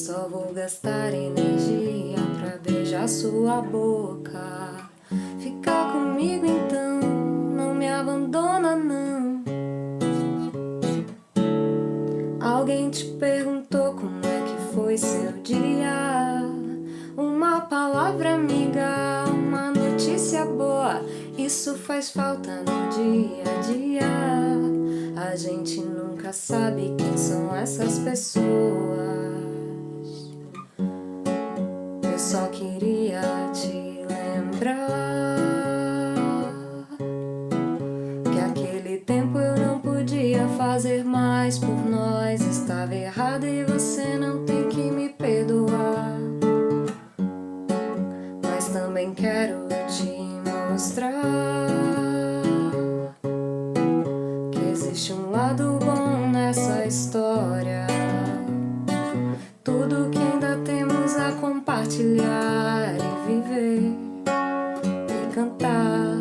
Só vou gastar energia pra beijar sua boca. Fica comigo então, não me abandona não. Alguém te perguntou como é que foi seu dia? Uma palavra amiga, uma notícia boa, isso faz falta no dia a dia. A gente nunca sabe quem são essas pessoas. Eu só queria te lembrar que aquele tempo eu não podia fazer mais por nós. Estava errado e você não tem que me perdoar. Mas também quero te mostrar que existe um lado bom nessa história. Tudo que ainda temos a compartilhar e viver e cantar.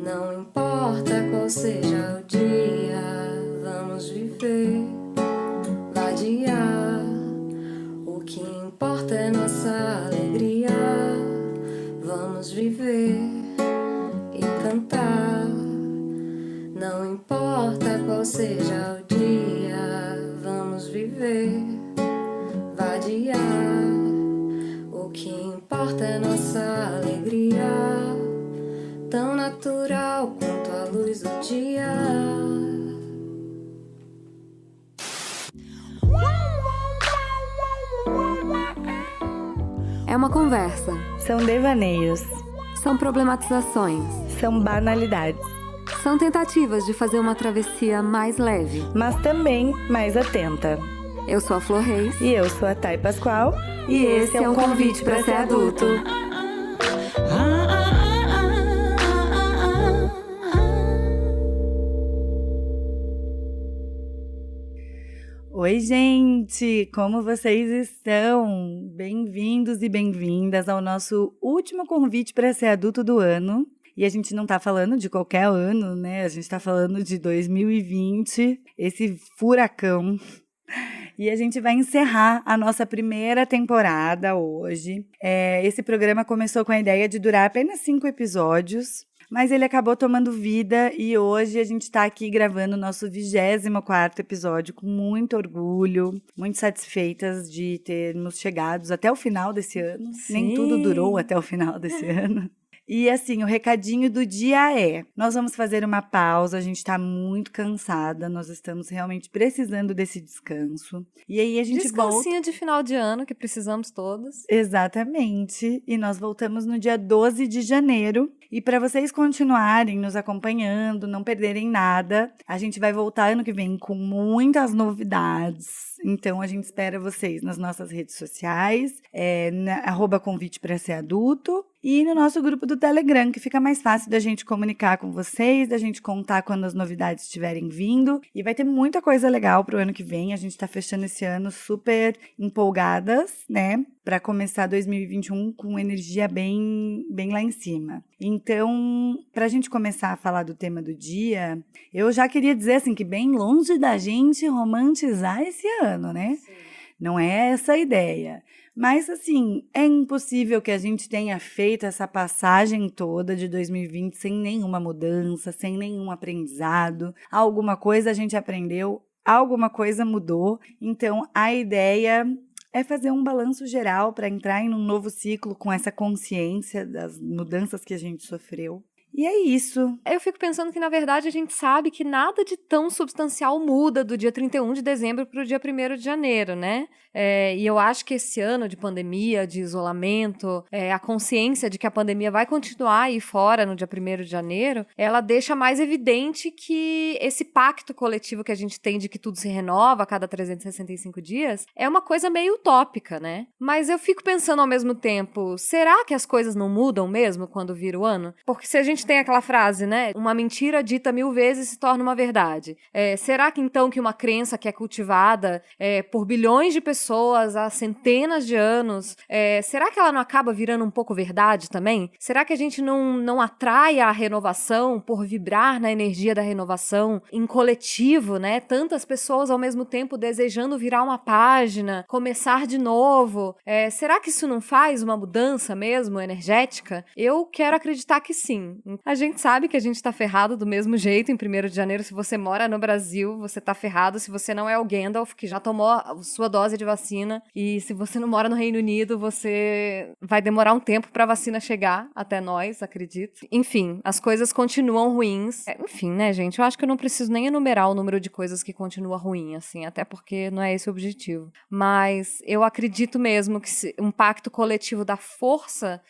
Não importa qual seja o dia, vamos viver, vadiar. O que importa é nossa alegria. Vamos viver e cantar. Não importa qual seja o dia, vamos viver, vadiar. O que importa é nossa alegria, tão natural quanto a luz do dia. É uma conversa. São devaneios. São problematizações. São banalidades. São tentativas de fazer uma travessia mais leve, mas também mais atenta. Eu sou a Flor Reis. E eu sou a Thay Pascoal. E esse é um convite para ser adulto. Oi, gente! Como vocês estão? Bem-vindos e bem-vindas ao nosso último convite para ser adulto do ano. E a gente não tá falando de qualquer ano, né? A gente tá falando de 2020, esse furacão. E a gente vai encerrar a nossa primeira temporada hoje. Esse programa começou com a ideia de durar apenas 5 episódios, mas ele acabou tomando vida e hoje a gente está aqui gravando o nosso 24º episódio com muito orgulho, muito satisfeitas de termos chegado até o final desse ano. Sim. Nem tudo durou até o final desse ano. E assim, o recadinho do dia é, nós vamos fazer uma pausa, a gente tá muito cansada, nós estamos realmente precisando desse descanso. E aí a gente Descansinho de final de ano, que precisamos todos. Exatamente. E nós voltamos no dia 12 de janeiro. E para vocês continuarem nos acompanhando, não perderem nada, a gente vai voltar ano que vem com muitas novidades. Então, a gente espera vocês nas nossas redes sociais, @convite para ser adulto, e no nosso grupo do Telegram, que fica mais fácil da gente comunicar com vocês, da gente contar quando as novidades estiverem vindo. E vai ter muita coisa legal pro ano que vem. A gente tá fechando esse ano super empolgadas, né? Para começar 2021 com energia bem lá em cima. Então, para a gente começar a falar do tema do dia, eu já queria dizer assim que bem longe da gente romantizar esse ano, né? Sim. Não é essa a ideia. Mas, assim, é impossível que a gente tenha feito essa passagem toda de 2020 sem nenhuma mudança, sem nenhum aprendizado. Alguma coisa a gente aprendeu, alguma coisa mudou. Então, a ideia é fazer um balanço geral para entrar em um novo ciclo com essa consciência das mudanças que a gente sofreu. E é isso. Eu fico pensando que, na verdade, a gente sabe que nada de tão substancial muda do dia 31 de dezembro para o dia 1º de janeiro, né? E eu acho que esse ano de pandemia, de isolamento, a consciência de que a pandemia vai continuar aí fora no dia 1º de janeiro, ela deixa mais evidente que esse pacto coletivo que a gente tem de que tudo se renova a cada 365 dias é uma coisa meio utópica, né? Mas eu fico pensando ao mesmo tempo, será que as coisas não mudam mesmo quando vira o ano? Porque se a gente gente tem aquela frase, né? Uma mentira dita 1000 vezes se torna uma verdade. Será que então que uma crença que é cultivada por bilhões de pessoas há centenas de anos, será que ela não acaba virando um pouco verdade também? Será que a gente não atrai a renovação por vibrar na energia da renovação em coletivo, né? Tantas pessoas ao mesmo tempo desejando virar uma página, começar de novo. Será que isso não faz uma mudança mesmo energética? Eu quero acreditar que sim. A gente sabe que a gente tá ferrado do mesmo jeito em 1º de janeiro. Se você mora no Brasil, você tá ferrado. Se você não é o Gandalf, que já tomou a sua dose de vacina. E se você não mora no Reino Unido, você vai demorar um tempo pra vacina chegar até nós, acredito. Enfim, as coisas continuam ruins. Enfim, né, gente? Eu acho que eu não preciso nem enumerar o número de coisas que continua ruim, assim, até porque não é esse o objetivo. Mas eu acredito mesmo que um pacto coletivo da força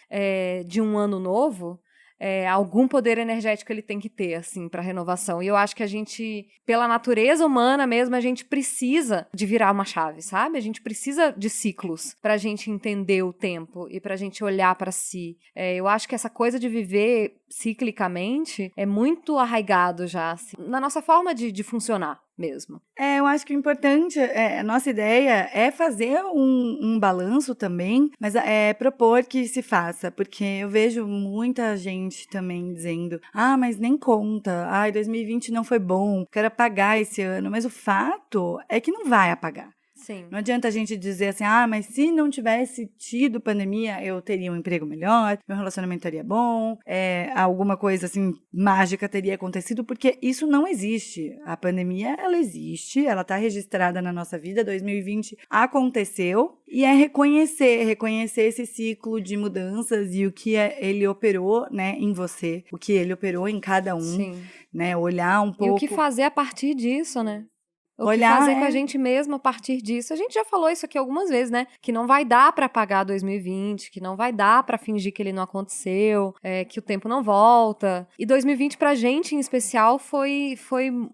de um ano novo, algum poder energético ele tem que ter, assim, para renovação. E eu acho que a gente, pela natureza humana mesmo, a gente precisa de virar uma chave, sabe? A gente precisa de ciclos pra gente entender o tempo e pra gente olhar pra si. Eu acho que essa coisa de viver ciclicamente é muito arraigado já, assim, na nossa forma de funcionar mesmo. Eu acho que o importante, a nossa ideia é fazer um balanço também, mas é propor que se faça, porque eu vejo muita gente também dizendo, mas nem conta, 2020 não foi bom, quero apagar esse ano, mas o fato é que não vai apagar. Sim. Não adianta a gente dizer assim, mas se não tivesse tido pandemia, eu teria um emprego melhor, meu relacionamento estaria bom, alguma coisa assim, mágica teria acontecido, porque isso não existe. A pandemia, ela existe, ela está registrada na nossa vida, 2020 aconteceu, e é reconhecer esse ciclo de mudanças e o que ele operou, né, em você, o que ele operou em cada um. Sim. Né, olhar um pouco. E o que fazer a partir disso, né? O que Olhar, fazer com a gente mesmo a partir disso. A gente já falou isso aqui algumas vezes, né? Que não vai dar pra apagar 2020, que não vai dar pra fingir que ele não aconteceu, que o tempo não volta. E 2020 pra gente, em especial, foi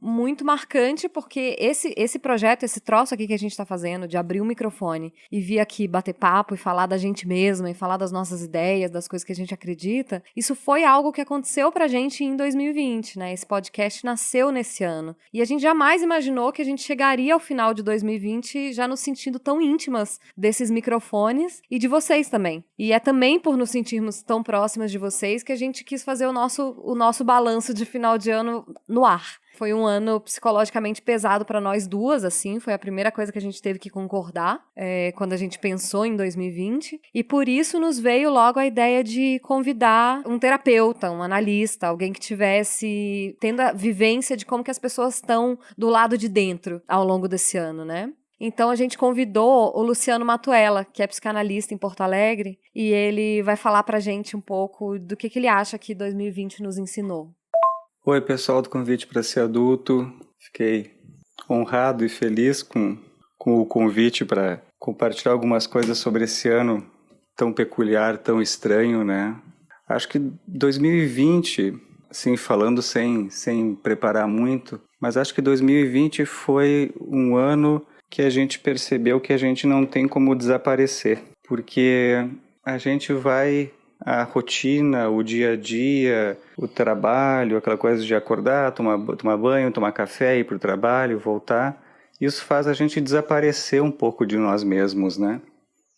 muito marcante, porque esse projeto, esse troço aqui que a gente tá fazendo, de abrir um microfone e vir aqui bater papo e falar da gente mesma, e falar das nossas ideias, das coisas que a gente acredita, isso foi algo que aconteceu pra gente em 2020, né? Esse podcast nasceu nesse ano. E a gente jamais imaginou que a gente chegaria ao final de 2020 já nos sentindo tão íntimas desses microfones e de vocês também. E é também por nos sentirmos tão próximas de vocês que a gente quis fazer o nosso balanço de final de ano no ar. Foi um ano psicologicamente pesado para nós duas, assim, foi a primeira coisa que a gente teve que concordar quando a gente pensou em 2020, e por isso nos veio logo a ideia de convidar um terapeuta, um analista, alguém que tivesse tendo a vivência de como que as pessoas estão do lado de dentro ao longo desse ano, né? Então a gente convidou o Luciano Matuela, que é psicanalista em Porto Alegre, e ele vai falar pra gente um pouco do que ele acha que 2020 nos ensinou. Oi, pessoal do Convite para Ser Adulto. Fiquei honrado e feliz com o convite para compartilhar algumas coisas sobre esse ano tão peculiar, tão estranho, né? Acho que 2020, assim, falando sem preparar muito, mas acho que 2020 foi um ano que a gente percebeu que a gente não tem como desaparecer, porque a gente vai... A rotina, o dia a dia, o trabalho, aquela coisa de acordar, tomar banho, tomar café, ir para o trabalho, voltar, isso faz a gente desaparecer um pouco de nós mesmos, né?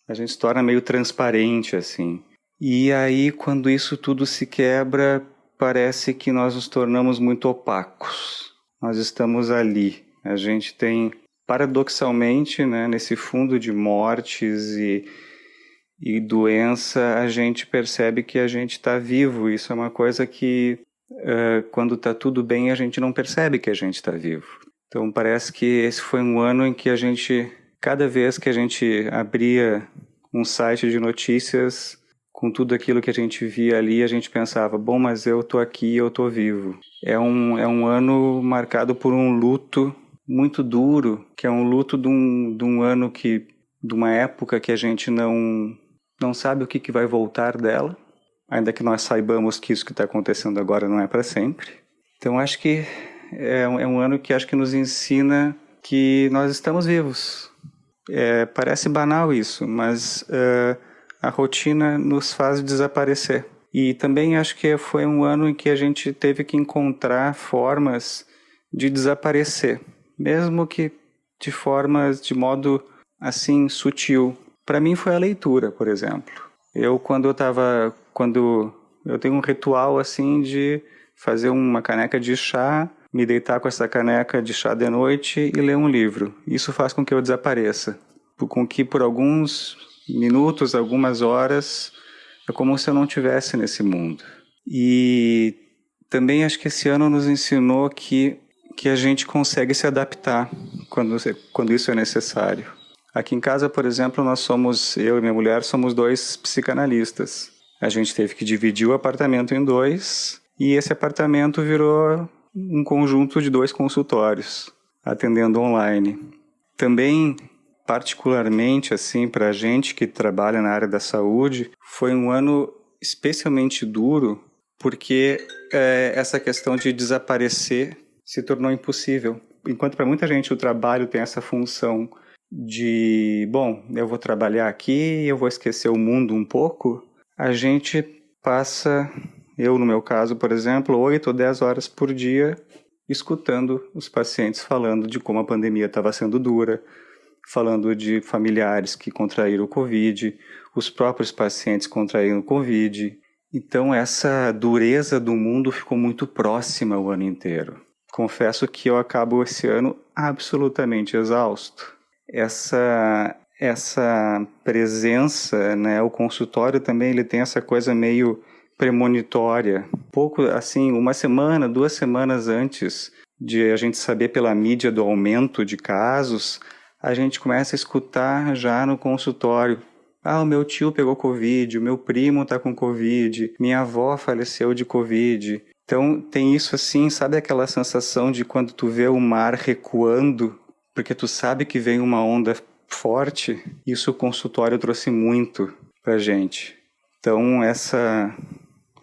A gente se torna meio transparente, assim. E aí, quando isso tudo se quebra, parece que nós nos tornamos muito opacos. Nós estamos ali. A gente tem, paradoxalmente, né, nesse fundo de mortes e doença, a gente percebe que a gente está vivo. Isso é uma coisa que, quando está tudo bem, a gente não percebe que a gente está vivo. Então, parece que esse foi um ano em que a gente, cada vez que a gente abria um site de notícias, com tudo aquilo que a gente via ali, a gente pensava, bom, mas eu estou aqui, eu estou vivo. É um ano marcado por um luto muito duro, que é um luto de um ano de uma época que a gente não sabe o que vai voltar dela, ainda que nós saibamos que isso que está acontecendo agora não é para sempre. Então acho que é um ano que acho que nos ensina que nós estamos vivos. Parece banal isso, mas a rotina nos faz desaparecer. E também acho que foi um ano em que a gente teve que encontrar formas de desaparecer, mesmo que de modo assim sutil. Para mim foi a leitura, por exemplo. Quando eu tenho um ritual assim de fazer uma caneca de chá, me deitar com essa caneca de chá de noite e ler um livro. Isso faz com que eu desapareça, com que por alguns minutos, algumas horas, é como se eu não estivesse nesse mundo. E também acho que esse ano nos ensinou que a gente consegue se adaptar quando isso é necessário. Aqui em casa, por exemplo, eu e minha mulher somos 2 psicanalistas. A gente teve que dividir o apartamento em 2 e esse apartamento virou um conjunto de 2 consultórios, atendendo online. Também, particularmente assim, para a gente que trabalha na área da saúde, foi um ano especialmente duro porque essa questão de desaparecer se tornou impossível. Enquanto para muita gente o trabalho tem essa função de, bom, eu vou trabalhar aqui, eu vou esquecer o mundo um pouco, a gente passa, eu no meu caso, por exemplo, 8 ou 10 horas por dia escutando os pacientes falando de como a pandemia estava sendo dura, falando de familiares que contraíram o Covid, os próprios pacientes contraíram o Covid. Então essa dureza do mundo ficou muito próxima o ano inteiro. Confesso que eu acabo esse ano absolutamente exausto. Essa presença, né, o consultório também ele tem essa coisa meio premonitória. Pouco assim, 1 semana, 2 semanas antes de a gente saber pela mídia do aumento de casos, a gente começa a escutar já no consultório: o meu tio pegou Covid, o meu primo está com Covid, minha avó faleceu de Covid. Então tem isso assim, sabe aquela sensação de quando tu vê o mar recuando, porque tu sabe que vem uma onda forte? Isso o consultório trouxe muito pra gente. Então essa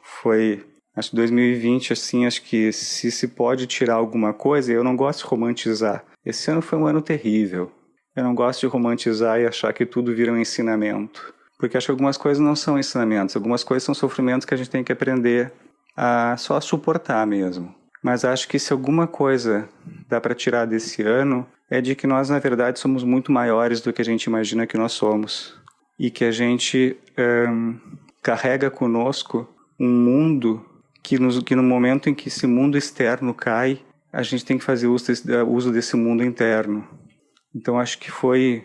foi, acho que 2020, assim, acho que se pode tirar alguma coisa, eu não gosto de romantizar. Esse ano foi um ano terrível. Eu não gosto de romantizar e achar que tudo vira um ensinamento. Porque acho que algumas coisas não são ensinamentos, algumas coisas são sofrimentos que a gente tem que aprender a só suportar mesmo. Mas acho que se alguma coisa dá para tirar desse ano, é de que nós, na verdade, somos muito maiores do que a gente imagina que nós somos. E que a gente carrega conosco um mundo que no momento em que esse mundo externo cai, a gente tem que fazer uso desse mundo interno. Então acho que foi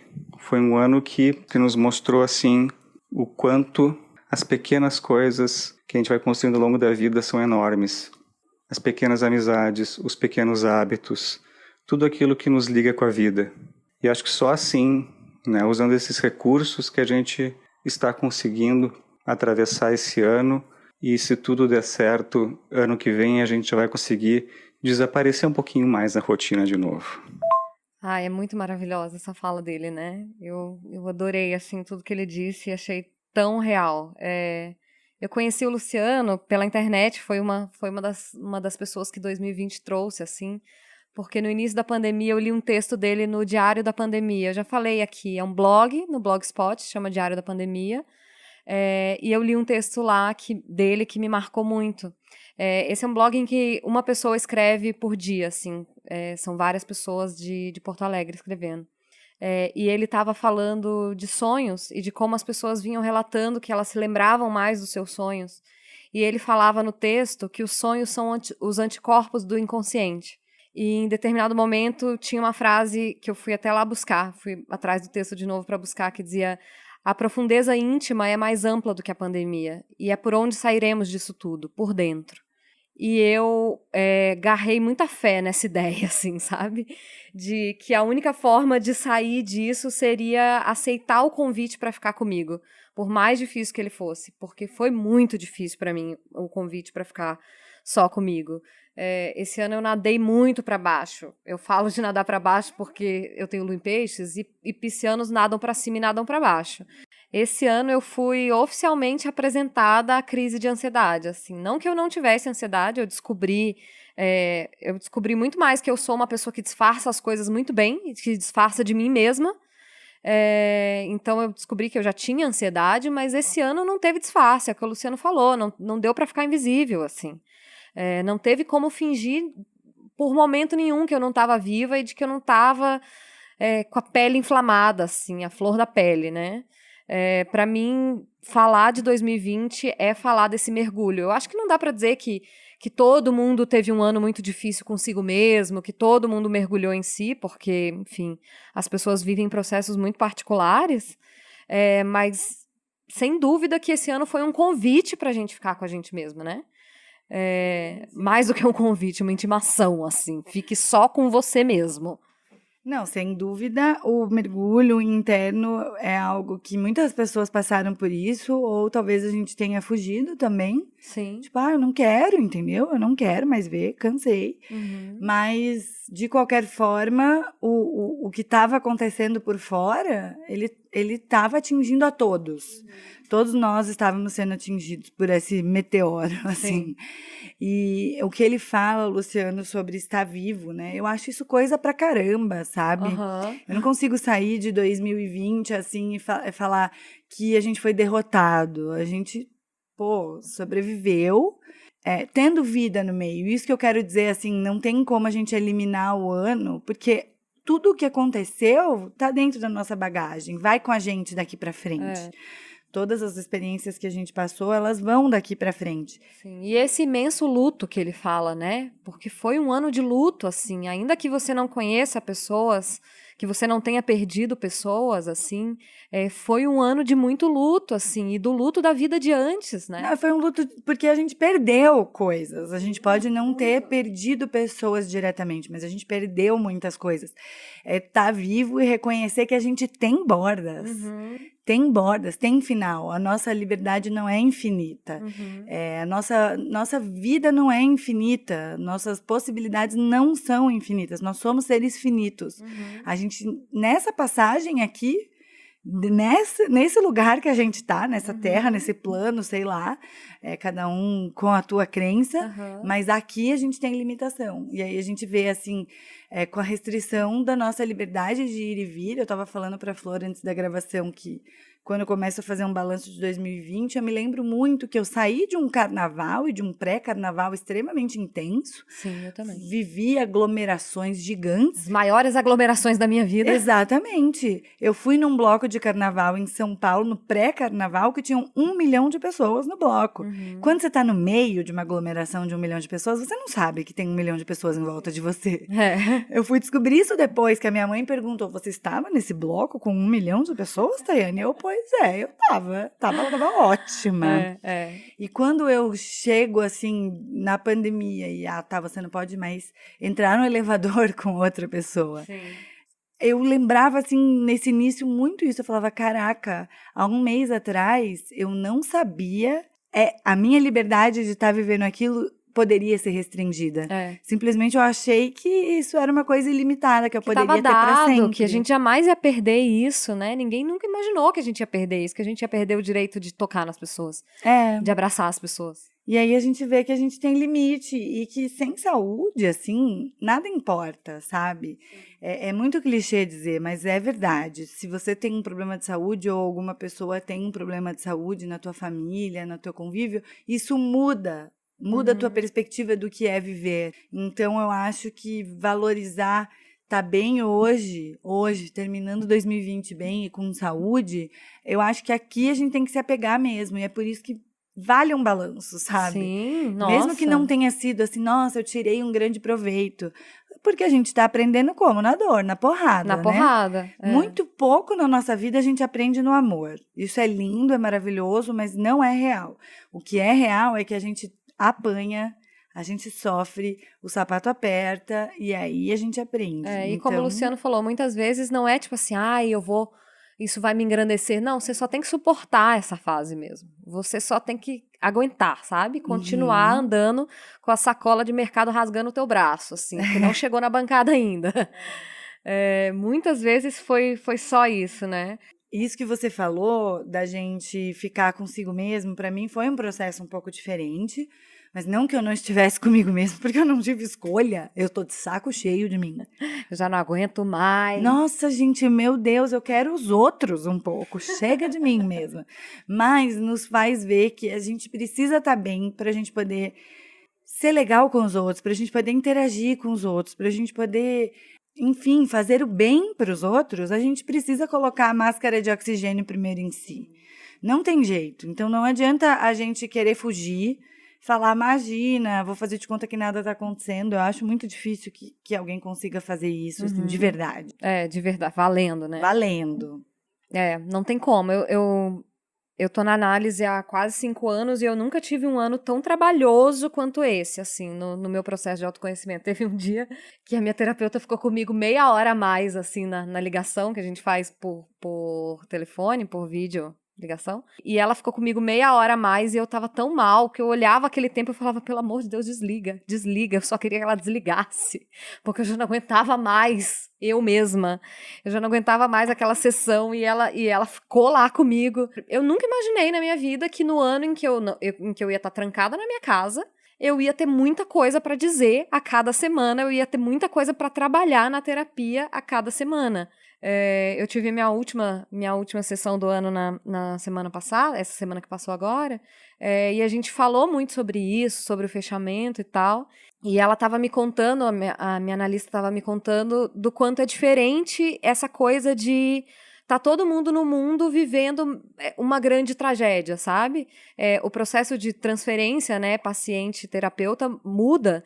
um ano que nos mostrou assim o quanto as pequenas coisas que a gente vai construindo ao longo da vida são enormes. As pequenas amizades, os pequenos hábitos, tudo aquilo que nos liga com a vida. E acho que só assim, né, usando esses recursos, que a gente está conseguindo atravessar esse ano, e se tudo der certo, ano que vem a gente já vai conseguir desaparecer um pouquinho mais na rotina de novo. É muito maravilhosa essa fala dele, né? Eu adorei, assim, tudo que ele disse e achei tão real. Eu conheci o Luciano pela internet, foi uma das pessoas que 2020 trouxe, assim, porque no início da pandemia eu li um texto dele no Diário da Pandemia. Eu já falei aqui, é um blog, no Blogspot, chama Diário da Pandemia, e eu li um texto lá dele que me marcou muito. Esse é um blog em que uma pessoa escreve por dia, assim, são várias pessoas de Porto Alegre escrevendo. E ele estava falando de sonhos e de como as pessoas vinham relatando que elas se lembravam mais dos seus sonhos. E ele falava no texto que os sonhos são os anticorpos do inconsciente. E em determinado momento tinha uma frase que eu fui até lá buscar, fui atrás do texto de novo para buscar, que dizia: a profundeza íntima é mais ampla do que a pandemia, e é por onde sairemos disso tudo, por dentro. E eu garrei muita fé nessa ideia, assim, sabe? De que a única forma de sair disso seria aceitar o convite para ficar comigo, por mais difícil que ele fosse, porque foi muito difícil para mim o convite para ficar só comigo. Esse ano eu nadei muito para baixo. Eu falo de nadar para baixo porque eu tenho lua em peixes e piscianos nadam para cima e nadam para baixo. Esse ano eu fui oficialmente apresentada à crise de ansiedade, assim. Não que eu não tivesse ansiedade, eu descobri muito mais que eu sou uma pessoa que disfarça as coisas muito bem, que disfarça de mim mesma, Então eu descobri que eu já tinha ansiedade, mas esse ano não teve disfarce, é o que o Luciano falou, não deu para ficar invisível, assim. Não teve como fingir por momento nenhum que eu não estava viva e de que eu não estava com a pele inflamada, assim, a flor da pele, né? Para mim, falar de 2020 é falar desse mergulho. Eu acho que não dá para dizer que todo mundo teve um ano muito difícil consigo mesmo, que todo mundo mergulhou em si, porque, enfim, as pessoas vivem processos muito particulares, mas sem dúvida que esse ano foi um convite para a gente ficar com a gente mesmo, né? Mais do que um convite, uma intimação, assim. Fique só com você mesmo. Não, sem dúvida, o mergulho interno é algo que muitas pessoas passaram por isso, ou talvez a gente tenha fugido também. Sim. Tipo, eu não quero, entendeu? Eu não quero mais ver, cansei. Uhum. Mas, de qualquer forma, o que estava acontecendo por fora, ele estava atingindo a todos. Todos nós estávamos sendo atingidos por esse meteoro, assim. E o que ele fala, Luciano, sobre estar vivo, né? Eu acho isso coisa pra caramba, sabe? Uhum. Eu não consigo sair de 2020, assim, e falar que a gente foi derrotado. A gente, sobreviveu, tendo vida no meio. Isso que eu quero dizer, assim, não tem como a gente eliminar o ano, porque tudo o que aconteceu tá dentro da nossa bagagem, vai com a gente daqui pra frente. Todas as experiências que a gente passou, elas vão daqui pra frente. Sim. E esse imenso luto que ele fala, né? Porque foi um ano de luto, assim. Ainda que você não conheça pessoas, que você não tenha perdido pessoas, assim, foi um ano de muito luto, assim, e do luto da vida de antes, né? Não, foi um luto porque a gente perdeu coisas. A gente pode não ter perdido pessoas diretamente, mas a gente perdeu muitas coisas. Tá vivo e reconhecer que a gente tem bordas. Uhum. Tem bordas, tem final. A nossa liberdade não é infinita. Uhum. A nossa vida não é infinita. Nossas possibilidades não são infinitas. Nós somos seres finitos. Uhum. A gente, nessa passagem aqui, nesse lugar que a gente tá, nessa terra, nesse plano, sei lá, cada um com a tua crença, mas aqui a gente tem limitação. E aí a gente vê, assim, com a restrição da nossa liberdade de ir e vir. Eu estava falando para a Flor antes da gravação que quando eu começo a fazer um balanço de 2020, eu me lembro muito que eu saí de um carnaval e de um pré-carnaval extremamente intenso. Sim, eu também. Vivi aglomerações gigantes. As maiores aglomerações da minha vida. Exatamente. Eu fui num bloco de carnaval em São Paulo, no pré-carnaval, que tinham 1 milhão de pessoas no bloco. Quando você está no meio de uma aglomeração de 1 milhão de pessoas, você não sabe que tem 1 milhão de pessoas em volta de você. Eu fui descobrir isso depois, que a minha mãe perguntou, você estava nesse bloco com 1 milhão de pessoas, Tayane? Eu, pois eu tava. Ela tava ótima. E quando eu chego, assim, na pandemia e, você não pode mais entrar no elevador com outra pessoa. Sim. Eu lembrava, assim, nesse início muito isso. Eu falava, caraca, há um mês atrás eu não sabia, a minha liberdade de estar vivendo aquilo poderia ser restringida. Simplesmente eu achei que isso era uma coisa ilimitada, que eu poderia ter para sempre. Que a gente jamais ia perder isso, né? Ninguém nunca imaginou que a gente ia perder isso, que a gente ia perder o direito de tocar nas pessoas, de abraçar as pessoas. E aí a gente vê que a gente tem limite e que sem saúde, assim, nada importa, sabe? É muito clichê dizer, mas é verdade. Se você tem um problema de saúde ou alguma pessoa tem um problema de saúde na tua família, no teu convívio, isso muda a tua perspectiva do que é viver. Então, eu acho que valorizar tá bem hoje, terminando 2020 bem e com saúde, eu acho que aqui a gente tem que se apegar mesmo. E é por isso que vale um balanço, sabe? Sim, nossa. Mesmo que não tenha sido assim, nossa, eu tirei um grande proveito. Porque a gente tá aprendendo como? Na dor, na porrada, Na porrada. Muito pouco na nossa vida a gente aprende no amor. Isso é lindo, é maravilhoso, mas não é real. O que é real é que a gente apanha, a gente sofre, o sapato aperta e aí a gente aprende. E como o Luciano falou, muitas vezes não é tipo assim, isso vai me engrandecer. Não, você só tem que suportar essa fase mesmo. Você só tem que aguentar, sabe? Continuar andando com a sacola de mercado rasgando o teu braço, assim, que não chegou na bancada ainda. Muitas vezes foi só isso, né? Isso que você falou da gente ficar consigo mesmo, para mim foi um processo um pouco diferente, Mas não que eu não estivesse comigo mesmo, porque eu não tive escolha. Eu tô de saco cheio de mim. Eu já não aguento mais. Nossa, gente, meu Deus, eu quero os outros um pouco. Chega de mim mesma. Mas nos faz ver que a gente precisa estar bem para a gente poder ser legal com os outros, para a gente poder interagir com os outros, para a gente poder, enfim, fazer o bem para os outros. A gente precisa colocar a máscara de oxigênio primeiro em si. Não tem jeito. Então não adianta a gente querer fugir, falar, imagina, vou fazer de conta que nada está acontecendo. Eu acho muito difícil que alguém consiga fazer isso, assim, de verdade. De verdade, valendo, né? Valendo. Não tem como. Eu tô na análise há quase 5 anos e eu nunca tive um ano tão trabalhoso quanto esse, assim, no meu processo de autoconhecimento. Teve um dia que a minha terapeuta ficou comigo meia hora a mais, assim, na ligação que a gente faz por telefone, por vídeo. Ligação. E ela ficou comigo meia hora a mais e eu tava tão mal que eu olhava aquele tempo e falava, pelo amor de Deus, desliga. Eu só queria que ela desligasse, porque eu já não aguentava mais eu mesma. Eu já não aguentava mais aquela sessão e ela ficou lá comigo. Eu nunca imaginei na minha vida que no ano em que eu ia estar trancada na minha casa, eu ia ter muita coisa pra dizer a cada semana, eu ia ter muita coisa pra trabalhar na terapia a cada semana. Eu tive minha última sessão do ano na semana passada, essa semana que passou agora, e a gente falou muito sobre isso, sobre o fechamento e tal, e ela estava me contando, a minha analista estava me contando do quanto é diferente essa coisa de tá todo mundo no mundo vivendo uma grande tragédia, sabe? O processo de transferência, né, paciente-terapeuta muda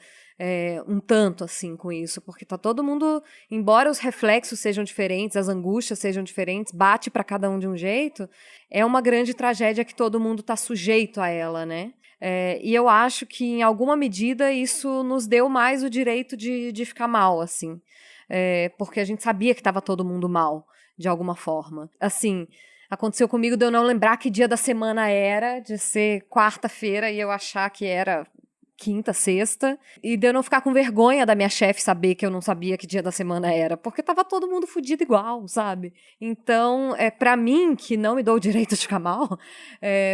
um tanto, assim, com isso, porque tá todo mundo, embora os reflexos sejam diferentes, as angústias sejam diferentes, bate para cada um de um jeito, é uma grande tragédia que todo mundo tá sujeito a ela, né? E eu acho que, em alguma medida, isso nos deu mais o direito de ficar mal, assim, porque a gente sabia que estava todo mundo mal, de alguma forma. Assim, aconteceu comigo de eu não lembrar que dia da semana era, de ser quarta-feira e eu achar que era quinta, sexta, e de eu não ficar com vergonha da minha chefe saber que eu não sabia que dia da semana era, porque tava todo mundo fudido igual, sabe? Então, pra mim, que não me dou o direito de ficar mal,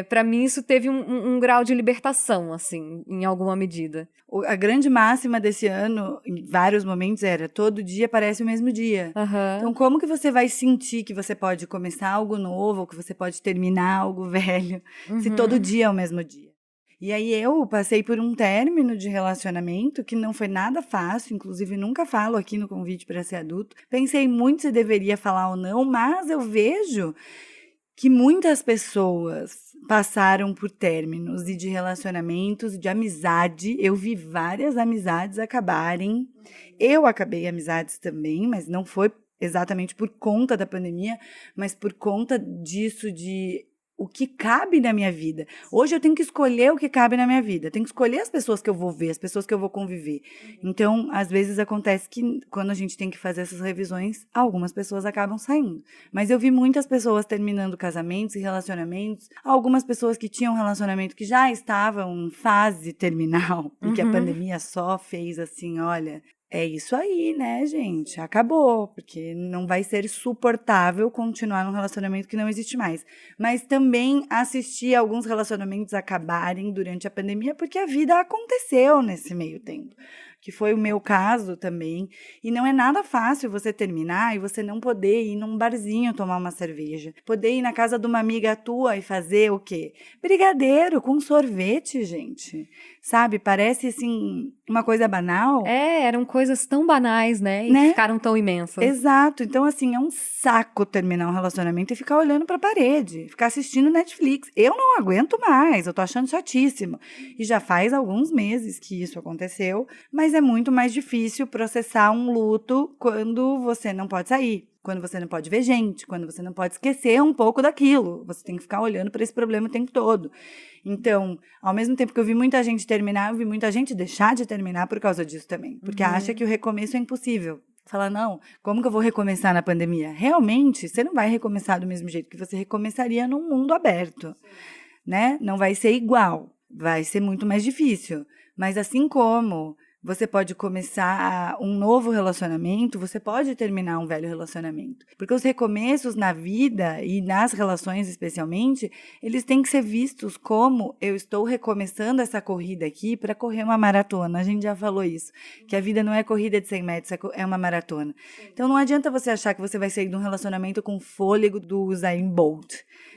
pra mim isso teve um grau de libertação, assim, em alguma medida. A grande máxima desse ano, em vários momentos, era todo dia parece o mesmo dia. Uhum. Então, como que você vai sentir que você pode começar algo novo, ou que você pode terminar algo velho, se todo dia é o mesmo dia? E aí eu passei por um término de relacionamento que não foi nada fácil, inclusive nunca falo aqui no Convite para Ser Adulto. Pensei muito se deveria falar ou não, mas eu vejo que muitas pessoas passaram por términos e de relacionamentos, de amizade. Eu vi várias amizades acabarem. Eu acabei amizades também, mas não foi exatamente por conta da pandemia, mas por conta disso de o que cabe na minha vida. Hoje eu tenho que escolher o que cabe na minha vida. Eu tenho que escolher as pessoas que eu vou ver, as pessoas que eu vou conviver. Então, às vezes acontece que quando a gente tem que fazer essas revisões, algumas pessoas acabam saindo. Mas eu vi muitas pessoas terminando casamentos e relacionamentos. Algumas pessoas que tinham relacionamento que já estavam em fase terminal. Porque a pandemia só fez assim, olha... É isso aí, né, gente? Acabou, porque não vai ser suportável continuar num relacionamento que não existe mais. Mas também assisti alguns relacionamentos acabarem durante a pandemia, porque a vida aconteceu nesse meio tempo. Que foi o meu caso também. E não é nada fácil você terminar e você não poder ir num barzinho tomar uma cerveja. Poder ir na casa de uma amiga tua e fazer o quê? Brigadeiro com sorvete, gente. Sabe? Parece, assim, uma coisa banal. Eram coisas tão banais, né? E ficaram tão imensas. Exato. Então, assim, é um saco terminar um relacionamento e ficar olhando pra parede. Ficar assistindo Netflix. Eu não aguento mais. Eu tô achando chatíssimo. E já faz alguns meses que isso aconteceu. Mas é muito mais difícil processar um luto quando você não pode sair, quando você não pode ver gente, quando você não pode esquecer um pouco daquilo. Você tem que ficar olhando para esse problema o tempo todo. Então, ao mesmo tempo que eu vi muita gente terminar, eu vi muita gente deixar de terminar por causa disso também. Porque acha que o recomeço é impossível. Fala, não, como que eu vou recomeçar na pandemia? Realmente, você não vai recomeçar do mesmo jeito que você recomeçaria num mundo aberto, né? Não vai ser igual, vai ser muito mais difícil. Mas assim como você pode começar um novo relacionamento, você pode terminar um velho relacionamento. Porque os recomeços na vida e nas relações especialmente, eles têm que ser vistos como eu estou recomeçando essa corrida aqui para correr uma maratona. A gente já falou isso, que a vida não é corrida de 100 metros, é uma maratona. Então não adianta você achar que você vai sair de um relacionamento com o fôlego do Usain Bolt.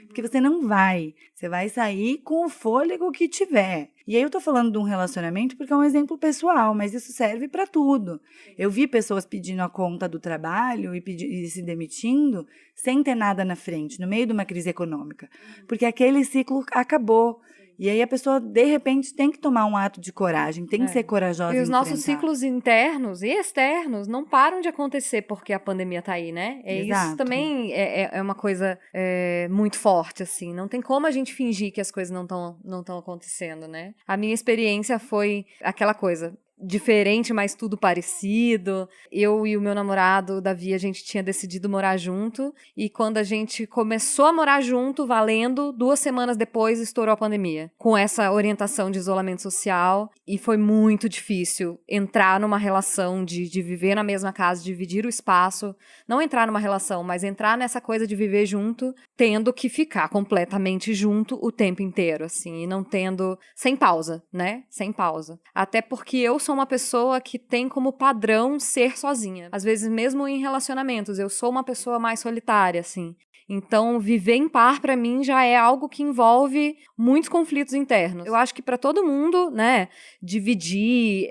Porque você não vai. Você vai sair com o fôlego que tiver. E aí eu tô falando de um relacionamento porque é um exemplo pessoal, mas isso serve para tudo. Eu vi pessoas pedindo a conta do trabalho e se demitindo sem ter nada na frente, no meio de uma crise econômica. Porque aquele ciclo acabou. E aí a pessoa, de repente, tem que tomar um ato de coragem, tem que ser corajosa. E os nossos ciclos internos e externos não param de acontecer porque a pandemia tá aí, né? Exato. Isso também é uma coisa muito forte, assim. Não tem como a gente fingir que as coisas não estão acontecendo, né? A minha experiência foi aquela coisa diferente, mas tudo parecido. Eu e o meu namorado, o Davi, a gente tinha decidido morar junto. E quando a gente começou a morar junto, valendo, 2 semanas depois estourou a pandemia. Com essa orientação de isolamento social. E foi muito difícil entrar numa relação de viver na mesma casa, dividir o espaço. Não entrar numa relação, mas entrar nessa coisa de viver junto, tendo que ficar completamente junto o tempo inteiro, assim. E não tendo... Sem pausa, né? Sem pausa. Até porque eu sou uma pessoa que tem como padrão ser sozinha. Às vezes, mesmo em relacionamentos, eu sou uma pessoa mais solitária, assim. Então, viver em par, pra mim, já é algo que envolve muitos conflitos internos. Eu acho que pra todo mundo, né, dividir,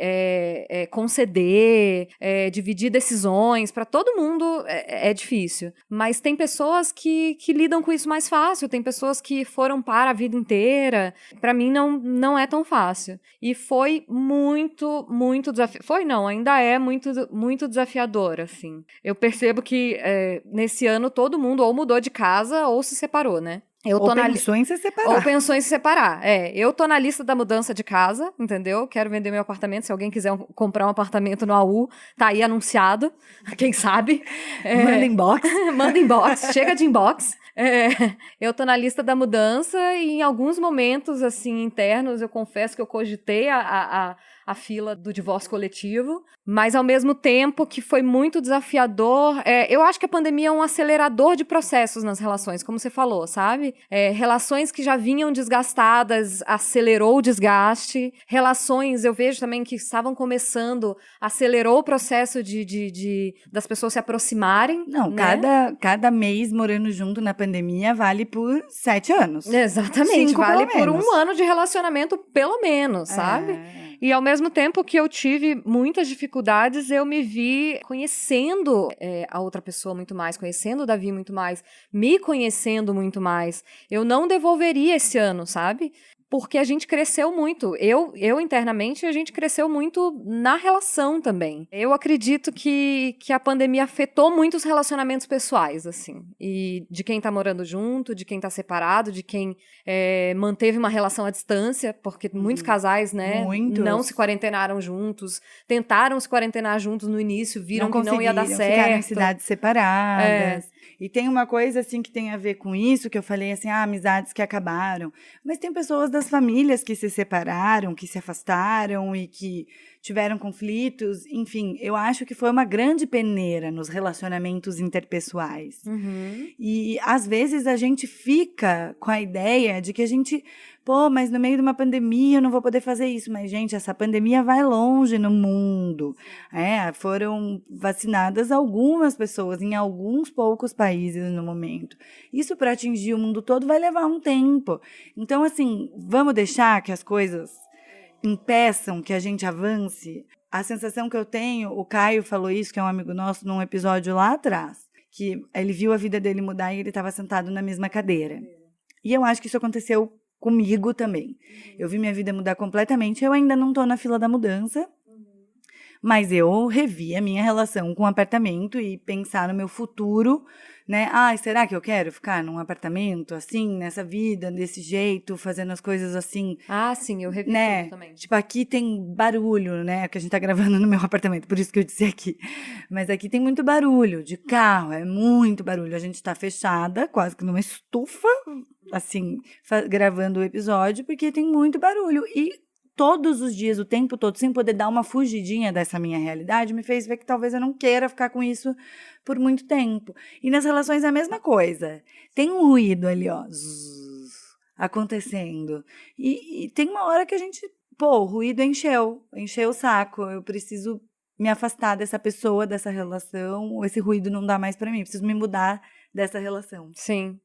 conceder, dividir decisões, pra todo mundo é difícil. Mas tem pessoas que lidam com isso mais fácil, tem pessoas que foram par a vida inteira. Pra mim, não é tão fácil. E foi muito, muito desafiador. Foi não, ainda é muito, muito desafiador, assim. Eu percebo que nesse ano todo mundo ou mudou de casa ou se separou, né? Ou pensou em se separar. Ou pensou em se separar, eu tô na lista da mudança de casa, entendeu? Quero vender meu apartamento, se alguém quiser comprar um apartamento no AU, tá aí anunciado, quem sabe. Manda inbox. Manda inbox, chega de inbox. Eu tô na lista da mudança e em alguns momentos, assim, internos, eu confesso que eu cogitei a fila do divórcio coletivo, mas ao mesmo tempo que foi muito desafiador, eu acho que a pandemia é um acelerador de processos nas relações, como você falou, sabe? Relações que já vinham desgastadas, acelerou o desgaste, relações, eu vejo também que estavam começando, acelerou o processo das pessoas se aproximarem. Não, né? cada mês morando junto na pandemia vale por 7 anos. Exatamente, 5, vale pelo por menos. 1 ano de relacionamento, pelo menos, sabe? E ao mesmo tempo que eu tive muitas dificuldades, eu me vi conhecendo a outra pessoa muito mais, conhecendo o Davi muito mais, me conhecendo muito mais. Eu não devolveria esse ano, sabe? Porque a gente cresceu muito. Eu internamente, a gente cresceu muito na relação também. Eu acredito que a pandemia afetou muito os relacionamentos pessoais, assim. E de quem tá morando junto, de quem tá separado, de quem manteve uma relação à distância, porque muitos casais, né, não se quarentenaram juntos, tentaram se quarentenar juntos no início, viram que não ia dar certo. Ficaram em cidades separadas. E tem uma coisa, assim, que tem a ver com isso, que eu falei, assim, amizades que acabaram. Mas tem pessoas das famílias que se separaram, que se afastaram e que tiveram conflitos. Enfim, eu acho que foi uma grande peneira nos relacionamentos interpessoais. Uhum. E, às vezes, a gente fica com a ideia de que a gente... Pô, mas no meio de uma pandemia eu não vou poder fazer isso. Mas, gente, essa pandemia vai longe no mundo. Foram vacinadas algumas pessoas em alguns poucos países no momento. Isso, para atingir o mundo todo, vai levar um tempo. Então, assim, vamos deixar que as coisas impeçam que a gente avance? A sensação que eu tenho, o Caio falou isso, que é um amigo nosso, num episódio lá atrás, que ele viu a vida dele mudar e ele estava sentado na mesma cadeira. E eu acho que isso aconteceu comigo também. Eu vi minha vida mudar completamente. Eu ainda não estou na fila da mudança, mas eu revi a minha relação com o apartamento e pensar no meu futuro, né? Será que eu quero ficar num apartamento assim, nessa vida, desse jeito, fazendo as coisas assim? Sim, eu revi né? tudo também. Tipo, aqui tem barulho, né? Que a gente tá gravando no meu apartamento, por isso que eu disse aqui. Mas aqui tem muito barulho de carro, é muito barulho. A gente tá fechada, quase que numa estufa, assim, gravando o episódio, porque tem muito barulho. E todos os dias, o tempo todo, sem poder dar uma fugidinha dessa minha realidade, me fez ver que talvez eu não queira ficar com isso por muito tempo. E nas relações é a mesma coisa. Tem um ruído ali, ó, acontecendo. E tem uma hora que a gente, o ruído encheu o saco, eu preciso me afastar dessa pessoa, dessa relação, esse ruído não dá mais pra mim, preciso me mudar dessa relação. Sim.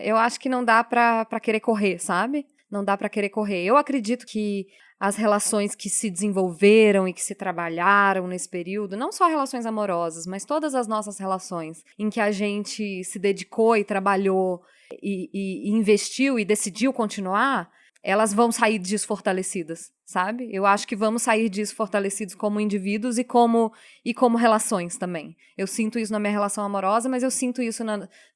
Eu acho que não dá pra querer correr, sabe? Não dá pra querer correr. Eu acredito que as relações que se desenvolveram e que se trabalharam nesse período, não só relações amorosas, mas todas as nossas relações em que a gente se dedicou e trabalhou e investiu e decidiu continuar, elas vão sair disso fortalecidas, sabe? Eu acho que vamos sair disso fortalecidos como indivíduos e como relações também. Eu sinto isso na minha relação amorosa, mas eu sinto isso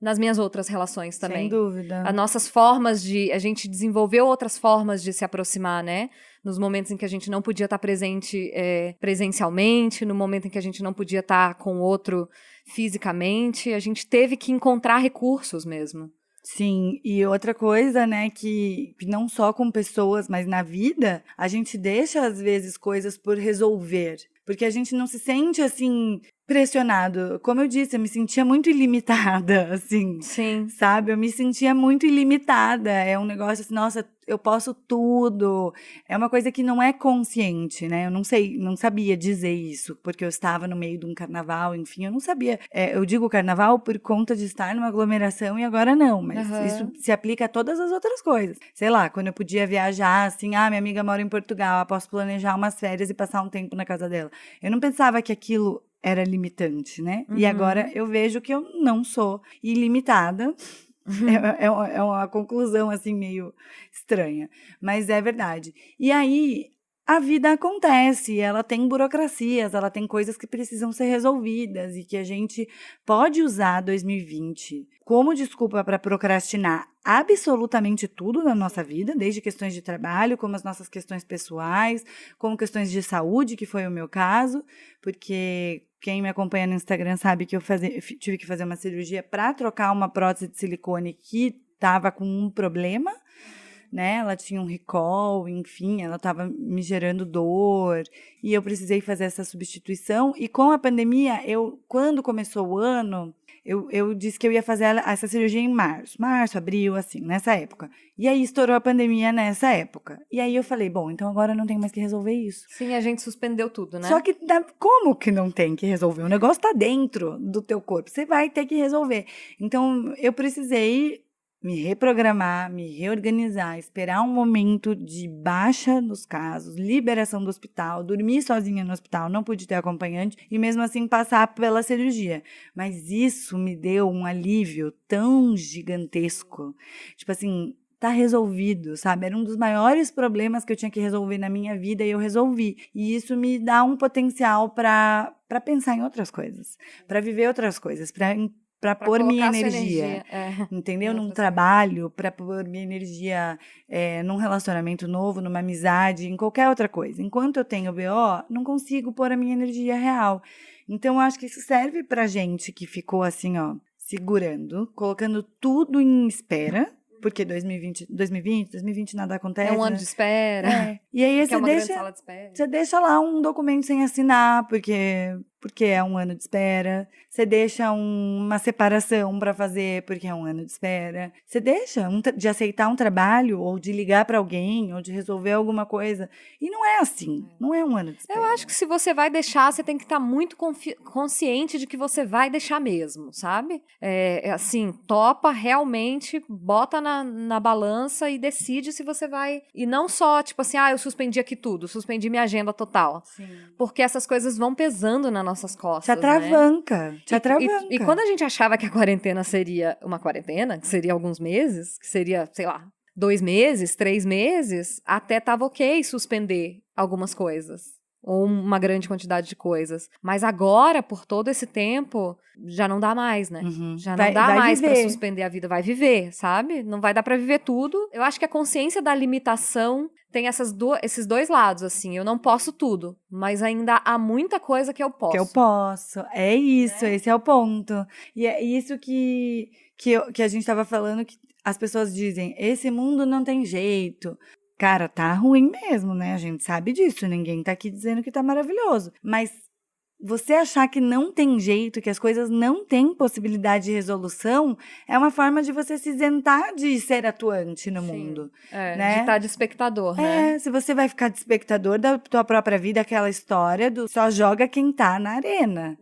nas minhas outras relações também. Sem dúvida. As nossas formas a gente desenvolveu outras formas de se aproximar, né? Nos momentos em que a gente não podia estar presente presencialmente, no momento em que a gente não podia estar com o outro fisicamente, a gente teve que encontrar recursos mesmo. Sim, e outra coisa, né, que não só com pessoas, mas na vida, a gente deixa, às vezes, coisas por resolver. Porque a gente não se sente, assim, pressionado. Como eu disse, eu me sentia muito ilimitada, assim. Sim. Sabe? Eu me sentia muito ilimitada. É um negócio assim, nossa, eu posso tudo. É uma coisa que não é consciente, né? Eu não sabia dizer isso, porque eu estava no meio de um carnaval, enfim, eu não sabia. Eu digo carnaval por conta de estar numa aglomeração e agora não, mas isso se aplica a todas as outras coisas. Sei lá, quando eu podia viajar, assim, minha amiga mora em Portugal, eu posso planejar umas férias e passar um tempo na casa dela. Eu não pensava que aquilo era limitante, né? E agora eu vejo que eu não sou ilimitada. É uma conclusão, assim, meio estranha. Mas é verdade. E aí, a vida acontece, ela tem burocracias, ela tem coisas que precisam ser resolvidas e que a gente pode usar 2020 como desculpa para procrastinar absolutamente tudo na nossa vida, desde questões de trabalho, como as nossas questões pessoais, como questões de saúde, que foi o meu caso, porque quem me acompanha no Instagram sabe que eu tive que fazer uma cirurgia para trocar uma prótese de silicone que estava com um problema, né? Ela tinha um recall, enfim, ela estava me gerando dor e eu precisei fazer essa substituição. E com a pandemia, quando começou o ano, eu disse que eu ia fazer essa cirurgia em março, abril, assim, nessa época. E aí estourou a pandemia nessa época. E aí eu falei, bom, então agora não tem mais que resolver isso. Sim, a gente suspendeu tudo, né? Só que como que não tem que resolver? O negócio tá dentro do teu corpo, você vai ter que resolver. Então eu precisei me reprogramar, me reorganizar, esperar um momento de baixa nos casos, liberação do hospital, dormir sozinha no hospital, não pude ter acompanhante e mesmo assim passar pela cirurgia. Mas isso me deu um alívio tão gigantesco. Tipo assim, tá resolvido, sabe? Era um dos maiores problemas que eu tinha que resolver na minha vida e eu resolvi. E isso me dá um potencial para pensar em outras coisas, para viver outras coisas, para pôr minha energia, entendeu? Num trabalho, para pôr minha energia num relacionamento novo, numa amizade, em qualquer outra coisa. Enquanto eu tenho BO, não consigo pôr a minha energia real. Então, eu acho que isso serve pra gente que ficou assim, ó, segurando, colocando tudo em espera, porque 2020 nada acontece. É um ano de espera. E aí é uma grande sala de espera. Você deixa lá um documento sem assinar, porque é um ano de espera. Você deixa uma separação para fazer, porque é um ano de espera. Você deixa de aceitar um trabalho, ou de ligar para alguém, ou de resolver alguma coisa. E não é assim. Não é um ano de espera. Eu acho que se você vai deixar, você tem que estar muito consciente de que você vai deixar mesmo, sabe? Assim, topa realmente, bota na balança e decide se você vai. E não só, tipo assim, eu suspendi aqui tudo, suspendi minha agenda total. Sim. Porque essas coisas vão pesando nas nossas costas. Te atravanca, né? te atravanca. E quando a gente achava que a quarentena seria uma quarentena, que seria alguns meses, que seria, sei lá, 2 meses, 3 meses, até tava ok suspender algumas coisas. Ou uma grande quantidade de coisas. Mas agora, por todo esse tempo, já não dá mais, né? Já não dá mais pra suspender a vida. Vai viver, sabe? Não vai dar pra viver tudo. Eu acho que a consciência da limitação tem esses 2 lados, assim. Eu não posso tudo, mas ainda há muita coisa que eu posso. Que eu posso. É isso, esse é o ponto. E é isso que a gente tava falando, que as pessoas dizem, esse mundo não tem jeito. Cara, tá ruim mesmo, né? A gente sabe disso, ninguém tá aqui dizendo que tá maravilhoso. Mas você achar que não tem jeito, que as coisas não têm possibilidade de resolução, é uma forma de você se isentar de ser atuante no mundo, de né? estar de espectador, né? Se você vai ficar de espectador da tua própria vida, aquela história do só joga quem tá na arena.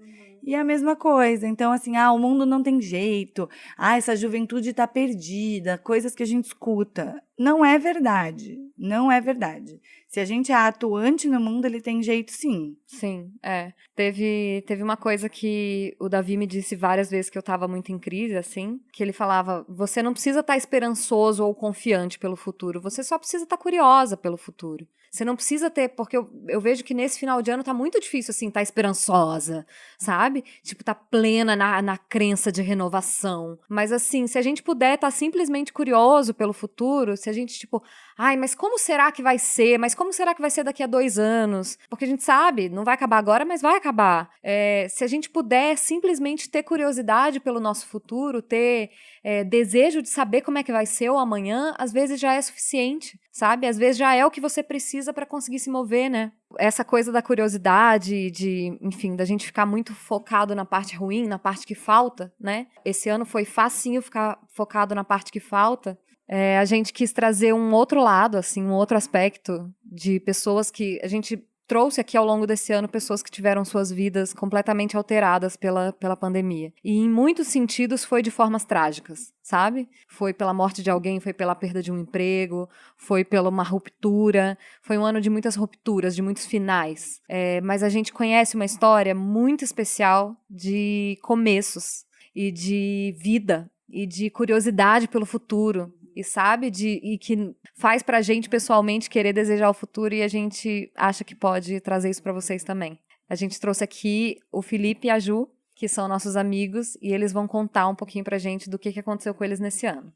E é a mesma coisa. Então, assim, o mundo não tem jeito. Essa juventude tá perdida. Coisas que a gente escuta. Não é verdade. Não é verdade. Se a gente é atuante no mundo, ele tem jeito sim. Sim, Teve uma coisa que o Davi me disse várias vezes que eu tava muito em crise, assim, que ele falava, você não precisa estar esperançoso ou confiante pelo futuro, você só precisa estar curiosa pelo futuro. Você não precisa ter, porque eu vejo que nesse final de ano tá muito difícil, assim, tá esperançosa, sabe? Tipo, tá plena na crença de renovação. Mas, assim, se a gente puder estar simplesmente curioso pelo futuro, se a gente, tipo, mas como será que vai ser? Mas como será que vai ser daqui a 2 anos? Porque a gente sabe, não vai acabar agora, mas vai acabar. Se a gente puder simplesmente ter curiosidade pelo nosso futuro, ter desejo de saber como é que vai ser o amanhã, às vezes já é suficiente, sabe? Às vezes já é o que você precisa para conseguir se mover, né? Essa coisa da curiosidade, enfim, da gente ficar muito focado na parte ruim, na parte que falta, né? Esse ano foi facinho ficar focado na parte que falta. A gente quis trazer um outro lado, assim, um outro aspecto de pessoas que a gente trouxe aqui ao longo desse ano, pessoas que tiveram suas vidas completamente alteradas pela pandemia. E em muitos sentidos foi de formas trágicas, sabe? Foi pela morte de alguém, foi pela perda de um emprego, foi pela uma ruptura, foi um ano de muitas rupturas, de muitos finais. Mas a gente conhece uma história muito especial de começos e de vida e de curiosidade pelo futuro. E sabe, e que faz pra gente pessoalmente querer desejar o futuro, e a gente acha que pode trazer isso pra vocês também. A gente trouxe aqui o Felipe e a Ju, que são nossos amigos, e eles vão contar um pouquinho pra gente do que aconteceu com eles nesse ano.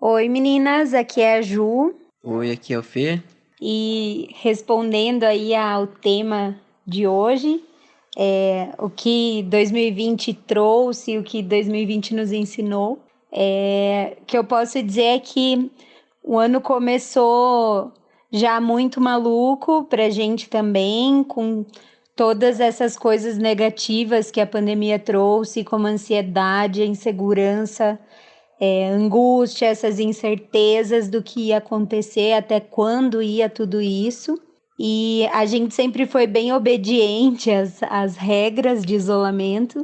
Oi meninas, aqui é a Ju. Oi, aqui é o Fê. E respondendo aí ao tema de hoje, o que 2020 trouxe, o que 2020 nos ensinou. Que eu posso dizer é que o ano começou já muito maluco pra gente também, com todas essas coisas negativas que a pandemia trouxe, como a ansiedade, a insegurança, angústia, essas incertezas do que ia acontecer, até quando ia tudo isso. E a gente sempre foi bem obediente às regras de isolamento,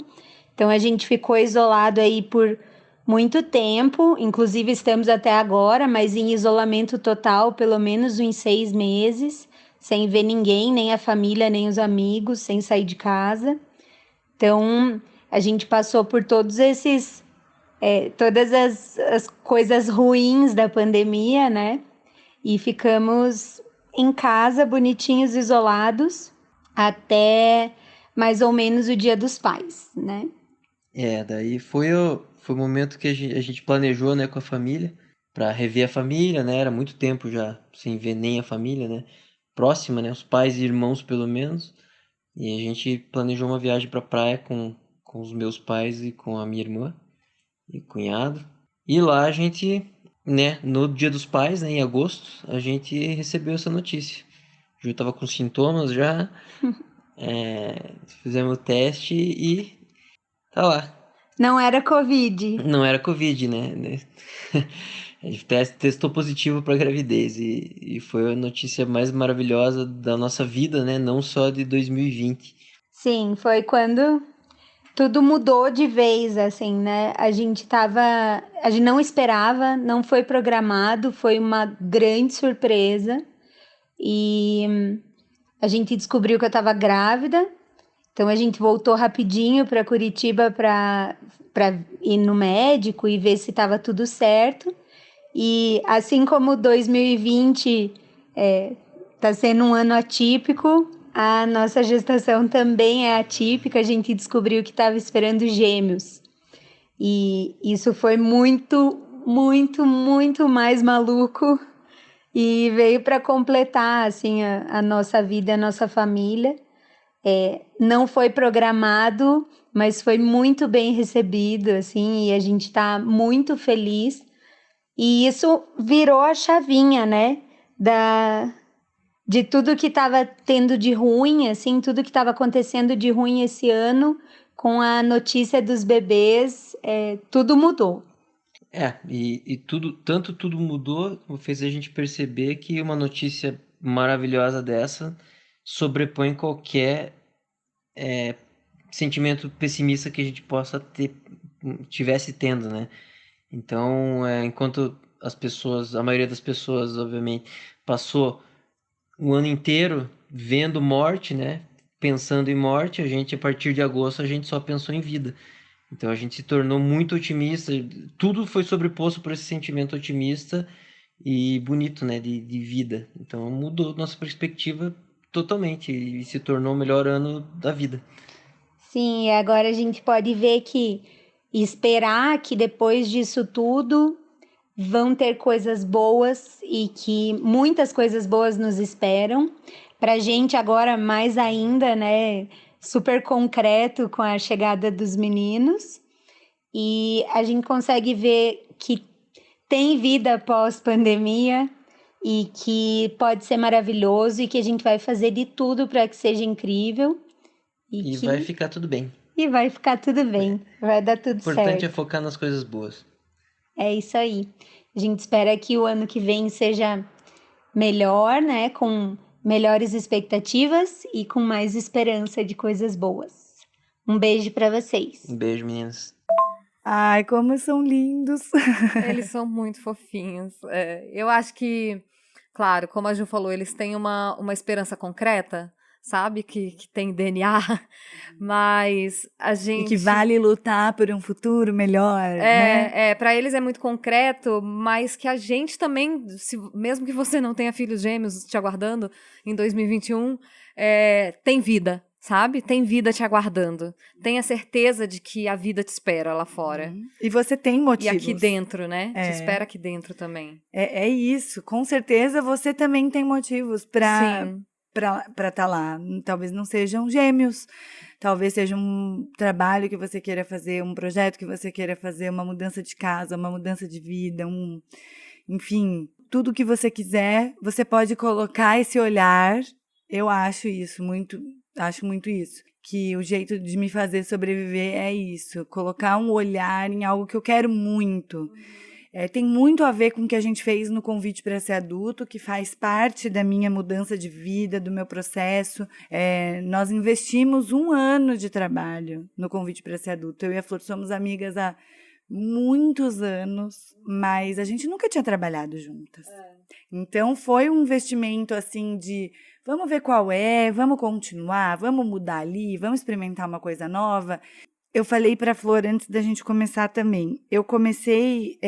então a gente ficou isolado aí por muito tempo, inclusive estamos até agora, mas em isolamento total, pelo menos uns 6 meses, sem ver ninguém, nem a família, nem os amigos, sem sair de casa. Então, a gente passou por todos todas as coisas ruins da pandemia, né? E ficamos em casa, bonitinhos, isolados, até mais ou menos o Dia dos Pais, né? Daí foi o momento que a gente planejou, né, com a família, para rever a família, né? Era muito tempo já sem ver nem a família, né? Próxima, né? Os pais e irmãos, pelo menos. E a gente planejou uma viagem para praia com os meus pais e com a minha irmã e cunhado. E lá a gente, né, no Dia dos Pais, né, em agosto, a gente recebeu essa notícia. O Ju tava com sintomas já, fizemos o teste e tá lá. Não era Covid. Não era Covid, né? A gente testou positivo para gravidez e foi a notícia mais maravilhosa da nossa vida, né? Não só de 2020. Sim, foi quando tudo mudou de vez, assim, né? A gente não esperava, não foi programado, foi uma grande surpresa. E a gente descobriu que eu estava grávida, então a gente voltou rapidinho para Curitiba para ir no médico e ver se estava tudo certo. E assim como 2020 está sendo um ano atípico, a nossa gestação também é atípica. A gente descobriu que estava esperando gêmeos. E isso foi muito, muito, muito mais maluco. E veio para completar assim, a nossa vida, a nossa família. Não foi programado, mas foi muito bem recebido, assim, e a gente está muito feliz. E isso virou a chavinha, né? de tudo que estava tendo de ruim, assim, tudo que estava acontecendo de ruim esse ano, com a notícia dos bebês, tudo mudou. E tudo mudou, fez a gente perceber que uma notícia maravilhosa dessa sobrepõe qualquer sentimento pessimista que a gente possa tivesse tendo, né? Então, enquanto a maioria das pessoas, obviamente, passou um ano inteiro vendo morte, né? Pensando em morte, a partir de agosto, a gente só pensou em vida. Então, a gente se tornou muito otimista. Tudo foi sobreposto por esse sentimento otimista e bonito, né? De vida. Então, mudou nossa perspectiva totalmente e se tornou o melhor ano da vida. Sim, e agora a gente pode ver que esperar que depois disso tudo vão ter coisas boas e que muitas coisas boas nos esperam. Pra gente agora mais ainda, né? Super concreto com a chegada dos meninos. E a gente consegue ver que tem vida pós-pandemia e que pode ser maravilhoso e que a gente vai fazer de tudo para que seja incrível. E vai ficar tudo bem. E vai ficar tudo bem, vai dar tudo certo. O importante é focar nas coisas boas. É isso aí. A gente espera que o ano que vem seja melhor, né? Com melhores expectativas e com mais esperança de coisas boas. Um beijo para vocês. Um beijo, meninas. Ai, como são lindos. Eles são muito fofinhos. Eu acho que, claro, como a Ju falou, eles têm uma esperança concreta, sabe? Que tem DNA, mas a gente... E que vale lutar por um futuro melhor, né? Para eles é muito concreto, mas que a gente também, mesmo que você não tenha filhos gêmeos te aguardando em 2021, tem vida, sabe? Tem vida te aguardando. Tenha certeza de que a vida te espera lá fora. E você tem motivos. E aqui dentro, né? Te espera aqui dentro também. É isso. Com certeza você também tem motivos para estar lá. Talvez não sejam gêmeos, talvez seja um trabalho que você queira fazer, um projeto que você queira fazer, uma mudança de casa, uma mudança de vida, enfim, tudo que você quiser, você pode colocar esse olhar. Eu acho muito isso, que o jeito de me fazer sobreviver é isso, colocar um olhar em algo que eu quero muito. Tem muito a ver com o que a gente fez no Convite para Ser Adulto, que faz parte da minha mudança de vida, do meu processo. Nós investimos 1 ano de trabalho no Convite para Ser Adulto. Eu e a Flor somos amigas há muitos anos, mas a gente nunca tinha trabalhado juntas. Então, foi um investimento assim de... Vamos ver qual vamos continuar, vamos mudar ali, vamos experimentar uma coisa nova. Eu falei para a Flor antes da gente começar também. Eu comecei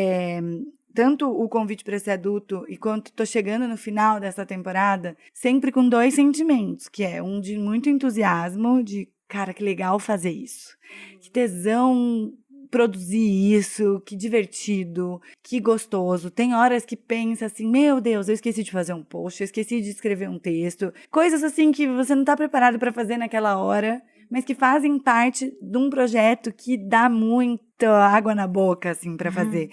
tanto o Convite para Ser Adulto e quanto estou chegando no final dessa temporada, sempre com 2 sentimentos, que é um de muito entusiasmo, de, cara, que legal fazer isso. Que tesão produzir isso, que divertido, que gostoso. Tem horas que pensa assim, meu Deus, eu esqueci de fazer um post, eu esqueci de escrever um texto. Coisas assim que você não está preparado para fazer naquela hora, mas que fazem parte de um projeto que dá muita água na boca, assim, para fazer.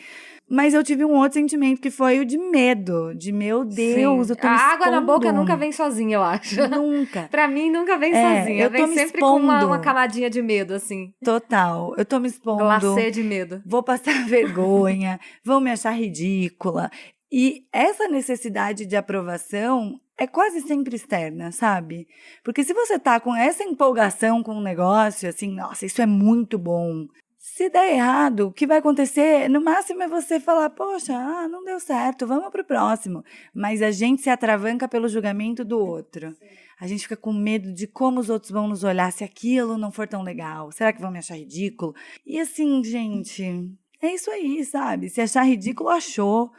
Mas eu tive um outro sentimento, que foi o de medo, de meu Deus, eu tô me expondo. A água na boca nunca vem sozinha, eu acho. Nunca. Pra mim, nunca vem sozinha. Eu tô vem me sempre expondo. com uma camadinha de medo, assim. Total, eu tô me expondo. Glacê de medo. Vou passar vergonha, vão me achar ridícula. E essa necessidade de aprovação é quase sempre externa, sabe? Porque se você tá com essa empolgação com um negócio, assim, nossa, isso é muito bom. Se der errado, o que vai acontecer? No máximo é você falar, poxa, não deu certo, vamos pro próximo. Mas a gente se atravanca pelo julgamento do outro. Sim. A gente fica com medo de como os outros vão nos olhar se aquilo não for tão legal. Será que vão me achar ridículo? E assim, gente... É isso aí, sabe? Se achar ridículo, achou.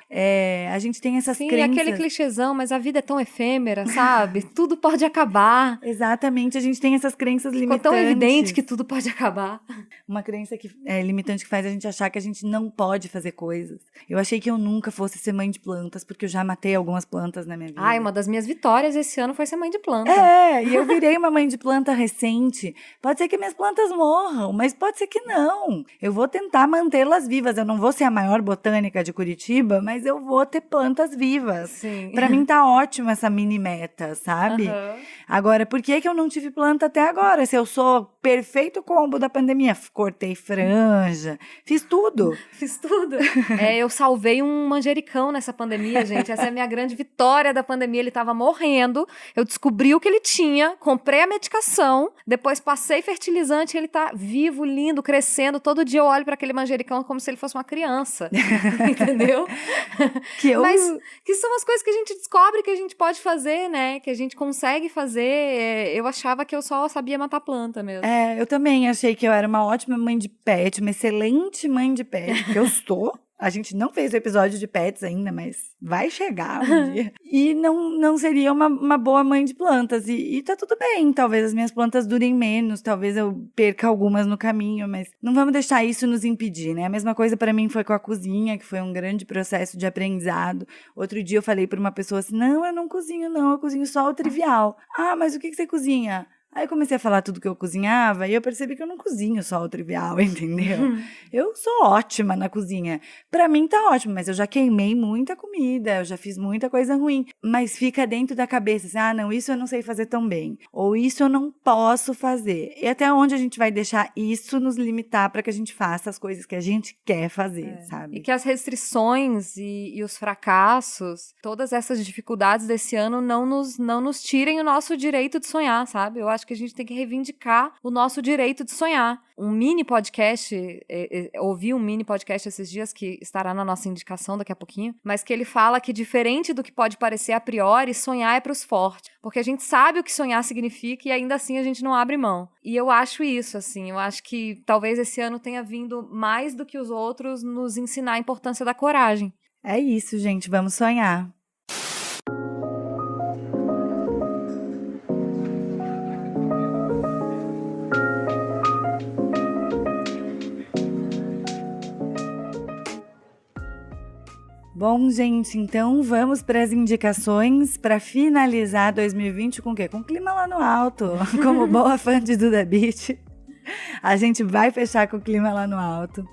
A gente tem essas crenças. Sim, aquele clichêzão, mas a vida é tão efêmera, sabe? Tudo pode acabar. Exatamente, a gente tem essas crenças limitantes. Ficou tão evidente que tudo pode acabar. Uma crença limitante que faz a gente achar que a gente não pode fazer coisas. Eu achei que eu nunca fosse ser mãe de plantas, porque eu já matei algumas plantas na minha vida. Ai, uma das minhas vitórias esse ano foi ser mãe de planta. E eu virei uma mãe de planta recente. Pode ser que minhas plantas morram, mas pode ser que não. Eu vou tentar mantê-las vivas. Eu não vou ser a maior botânica de Curitiba, mas eu vou ter plantas vivas. Sim. Pra mim tá ótimo essa mini meta, sabe? Aham. Agora, por que eu não tive planta até agora? Se eu sou perfeito combo da pandemia, cortei franja, fiz tudo. Fiz tudo. Eu salvei um manjericão nessa pandemia, gente. Essa é a minha grande vitória da pandemia. Ele tava morrendo. Eu descobri o que ele tinha, comprei a medicação, depois passei fertilizante e ele tá vivo, lindo, crescendo. Todo dia eu olho para aquele manjericão como se ele fosse uma criança. Entendeu? Mas que são as coisas que a gente descobre que a gente pode fazer, né? Que a gente consegue fazer. Eu achava que eu só sabia matar planta mesmo. Eu também achei que eu era uma ótima mãe de pet, uma excelente mãe de pet, que eu sou. A gente não fez o episódio de pets ainda, mas vai chegar um dia. E não seria uma boa mãe de plantas. E tá tudo bem, talvez as minhas plantas durem menos, talvez eu perca algumas no caminho, mas não vamos deixar isso nos impedir, né? A mesma coisa pra mim foi com a cozinha, que foi um grande processo de aprendizado. Outro dia eu falei pra uma pessoa assim, não, eu não cozinho não, eu cozinho só o trivial. Ah, mas o que você cozinha? Aí eu comecei a falar tudo que eu cozinhava e eu percebi que eu não cozinho só o trivial, entendeu? Eu sou ótima na cozinha. Pra mim tá ótimo, mas eu já queimei muita comida, eu já fiz muita coisa ruim. Mas fica dentro da cabeça assim, não, isso eu não sei fazer tão bem. Ou isso eu não posso fazer. E até onde a gente vai deixar isso nos limitar pra que a gente faça as coisas que a gente quer fazer, sabe? E que as restrições e os fracassos, todas essas dificuldades desse ano não nos tirem o nosso direito de sonhar, sabe? Eu acho que a gente tem que reivindicar o nosso direito de sonhar. Um mini podcast, ouvi um mini podcast esses dias que estará na nossa indicação daqui a pouquinho, mas que ele fala que diferente do que pode parecer a priori, sonhar é pros fortes. Porque a gente sabe o que sonhar significa e ainda assim a gente não abre mão. E eu acho isso, assim, eu acho que talvez esse ano tenha vindo mais do que os outros nos ensinar a importância da coragem. É isso, gente, vamos sonhar. Bom, gente, então vamos para as indicações para finalizar 2020 com o quê? Com clima lá no alto, como boa fã de Duda Beat. A gente vai fechar com o clima lá no alto.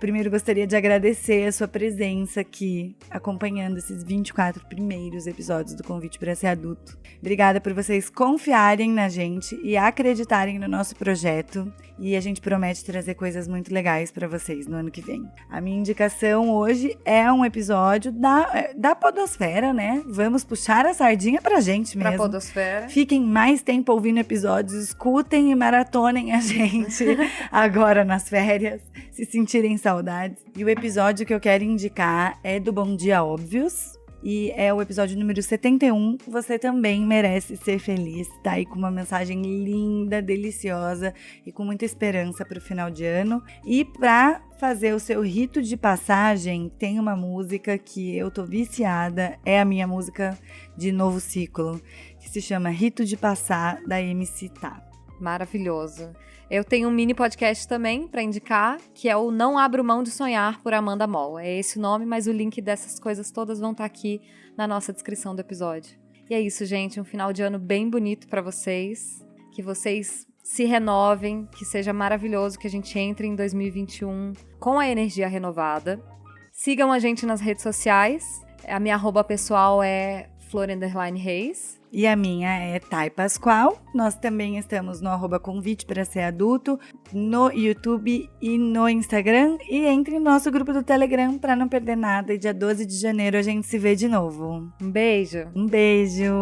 Primeiro gostaria de agradecer a sua presença aqui, acompanhando esses 24 primeiros episódios do Convite para Ser Adulto. Obrigada por vocês confiarem na gente e acreditarem no nosso projeto. E a gente promete trazer coisas muito legais para vocês no ano que vem. A minha indicação hoje é um episódio da Podosfera, né? Vamos puxar a sardinha pra gente mesmo. Pra Podosfera. Fiquem mais tempo ouvindo episódios, escutem e maratonem a gente agora nas férias, se sentirem saudades. E o episódio que eu quero indicar é do Bom Dia Óbvios. E é o episódio número 71, Você Também Merece Ser Feliz. Tá aí com uma mensagem linda, deliciosa e com muita esperança para o final de ano. E para fazer o seu rito de passagem, tem uma música que eu tô viciada, é a minha música de novo ciclo, que se chama Rito de Passar, da MC Tá. Maravilhoso. Eu tenho um mini podcast também para indicar, que é o Não Abro Mão de Sonhar, por Amanda Moll. É esse o nome, mas o link dessas coisas todas vão estar aqui na nossa descrição do episódio. E é isso, gente. Um final de ano bem bonito para vocês. Que vocês se renovem, que seja maravilhoso, que a gente entre em 2021 com a energia renovada. Sigam a gente nas redes sociais. A minha @ pessoal é Flor_Reis. E a minha é Thay Pascoal. Nós também estamos no @Convite para Ser Adulto, no YouTube e no Instagram. E entre no nosso grupo do Telegram para não perder nada. E dia 12 de janeiro a gente se vê de novo. Um beijo! Um beijo!